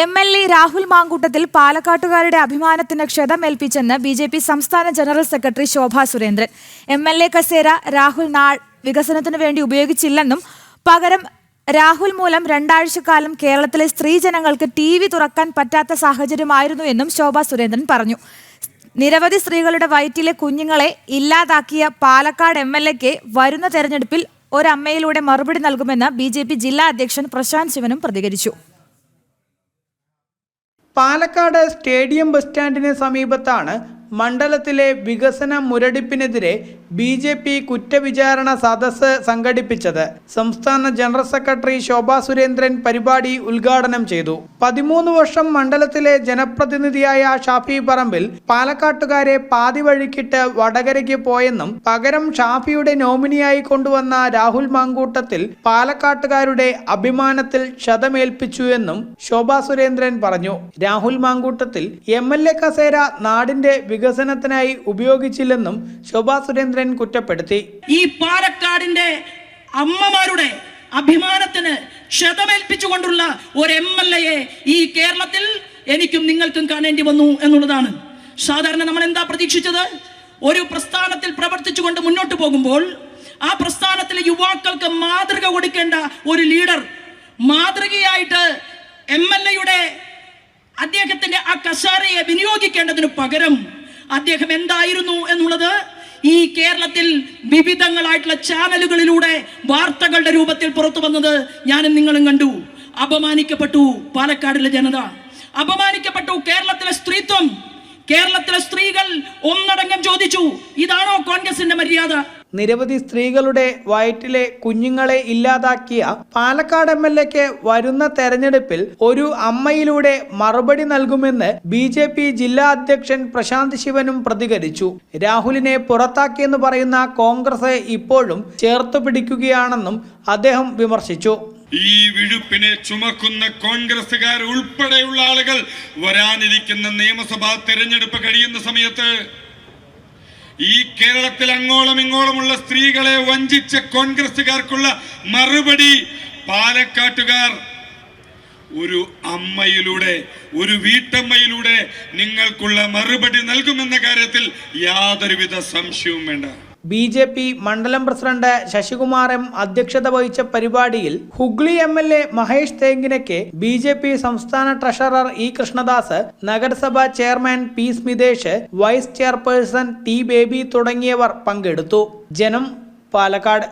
MLA Rahul Mamkootathil പാലക്കാട്ടുകാരുടെ അഭിമാനത്തിന് ക്ഷതമേൽപ്പിച്ചെന്ന് BJP സംസ്ഥാന general secretary Shobha Surendran. MLA കസേര രാഹുൽ വികസനത്തിനു വേണ്ടി ഉപയോഗിച്ചില്ലെന്നും പകരം രാഹുൽ മൂലം 2 ആഴ്ചക്കാലം കേരളത്തിലെ സ്ത്രീജനങ്ങൾക്ക് TV തുറക്കാൻ പറ്റാത്ത സാഹചര്യമായിരുന്നു എന്നും ശോഭാ സുരേന്ദ്രൻ പറഞ്ഞു. നിരവധി സ്ത്രീകളുടെ വയറ്റിലെ കുഞ്ഞുങ്ങളെ ഇല്ലാതാക്കിയ പാലക്കാട് MLAക്ക് വരുന്ന തെരഞ്ഞെടുപ്പിൽ ഒരമ്മയിലൂടെ മറുപടി നൽകുമെന്ന് BJP ജില്ലാ അധ്യക്ഷൻ പ്രശാന്ത് ശിവനും പ്രതികരിച്ചു. പാലക്കാട് സ്റ്റേഡിയം ബസ് സ്റ്റാൻഡിന് സമീപത്താണ് മണ്ഡലത്തിലെ വികസന മുരടിപ്പിനെതിരെ BJP കുറ്റവിചാരണ സദസ്സ് സംഘടിപ്പിച്ചത്. സംസ്ഥാന ജനറൽ സെക്രട്ടറി ശോഭാ സുരേന്ദ്രൻ പരിപാടി ഉദ്ഘാടനം ചെയ്തു. 13 വർഷം മണ്ഡലത്തിലെ ജനപ്രതിനിധിയായ ഷാഫി പറമ്പിൽ പാലക്കാട്ടുകാരെ പാതി വഴിക്കിട്ട് വടകരയ്ക്ക് പോയെന്നും പകരം ഷാഫിയുടെ നോമിനിയായി കൊണ്ടുവന്ന രാഹുൽ മാങ്കൂട്ടത്തിൽ പാലക്കാട്ടുകാരുടെ അഭിമാനത്തിൽ ക്ഷതമേൽപ്പിച്ചു എന്നും ശോഭാ സുരേന്ദ്രൻ പറഞ്ഞു. രാഹുൽ മാങ്കൂട്ടത്തിൽ MLA കസേര നാടിന്റെ വികസനത്തിനായി ഉപയോഗിച്ചില്ലെന്നും ശോഭാ സുരേന്ദ്രൻ കുറ്റപ്പെടുത്തി. ഈ പാലക്കാടിന്റെ അമ്മമാരുടെ അഭിമാനത്തിന് ക്ഷതമേൽപ്പിച്ചുകൊണ്ടുള്ള ഒരു MLA ഈ കേരളത്തിൽ എനിക്കും നിങ്ങൾക്കും കാണേണ്ടി വന്നു എന്നുള്ളതാണ്. സാധാരണ നമ്മൾ എന്താ പ്രതീക്ഷിച്ചത്? ഒരു പ്രസ്ഥാനത്തിൽ പ്രവർത്തിച്ചുകൊണ്ട് മുന്നോട്ട് പോകുമ്പോൾ ആ പ്രസ്ഥാനത്തിലെ യുവാക്കൾക്ക് മാതൃക കൊടുക്കേണ്ട ഒരു ലീഡർ മാതൃകയായിട്ട് MLAയുടെ അദ്ദേഹത്തിന്റെ ആ കസേരയെ വിനിയോഗിക്കേണ്ടതിന് പകരം അദ്ദേഹം എന്തായിരുന്നു എന്നുള്ളത് ഈ കേരളത്തിൽ വിവിധങ്ങളായിട്ടുള്ള ചാനലുകളിലൂടെ വാർത്തകളുടെ രൂപത്തിൽ പുറത്തു വന്നത് ഞാനും നിങ്ങളും കണ്ടു. അപമാനിക്കപ്പെട്ടു പാലക്കാടിലെ ജനത, അപമാനിക്കപ്പെട്ടു കേരളത്തിലെ സ്ത്രീത്വം. കേരളത്തിലെ സ്ത്രീകൾ ഒന്നടങ്കം ചോദിച്ചു, ഇതാണോ കോൺഗ്രസിന്റെ മര്യാദ? നിരവധി സ്ത്രീകളുടെ വയറ്റിലെ കുഞ്ഞുങ്ങളെ ഇല്ലാതാക്കിയ പാലക്കാട് MLAക്ക് വരുന്ന തെരഞ്ഞെടുപ്പിൽ ഒരു അമ്മയിലൂടെ മറുപടി നൽകുമെന്ന് BJP ജില്ലാ അധ്യക്ഷൻ പ്രശാന്ത് ശിവനും പ്രതികരിച്ചു. രാഹുലിനെ പുറത്താക്കിയെന്ന് പറയുന്ന കോൺഗ്രസ് ഇപ്പോഴും ചേർത്തു പിടിക്കുകയാണെന്നും അദ്ദേഹം വിമർശിച്ചു. ഈ വിഴുപ്പിനെ ചുമക്കുന്ന കോൺഗ്രസുകാർ ഉൾപ്പെടെയുള്ള ആളുകൾ വരാനിരിക്കുന്ന നിയമസഭാ തെരഞ്ഞെടുപ്പ് കഴിയുന്ന സമയത്ത് ഈ കേരളത്തിൽ അങ്ങോളം ഇങ്ങോളമുള്ള സ്ത്രീകളെ വഞ്ചിച്ച കോൺഗ്രസുകാർക്കുള്ള മറുപടി പാലക്കാട്ടുകാർ ഒരു അമ്മയിലൂടെ, ഒരു വീട്ടമ്മയിലൂടെ നിങ്ങൾക്കുള്ള മറുപടി നൽകുമെന്ന കാര്യത്തിൽ യാതൊരുവിധ സംശയവും വേണ്ട. BJP മണ്ഡലം പ്രസിഡന്റ് ശശികുമാർ M അധ്യക്ഷത വഹിച്ച പരിപാടിയിൽ ഹുഗ്ലി MLA മഹേഷ് തേങ്കിനയ്ക്ക് BJP സംസ്ഥാന ട്രഷറർ E കൃഷ്ണദാസ്, നഗരസഭാ chairman P Smithesh, vice chairperson T Baby തുടങ്ങിയവർ പങ്കെടുത്തു. ജനം, പാലക്കാട്.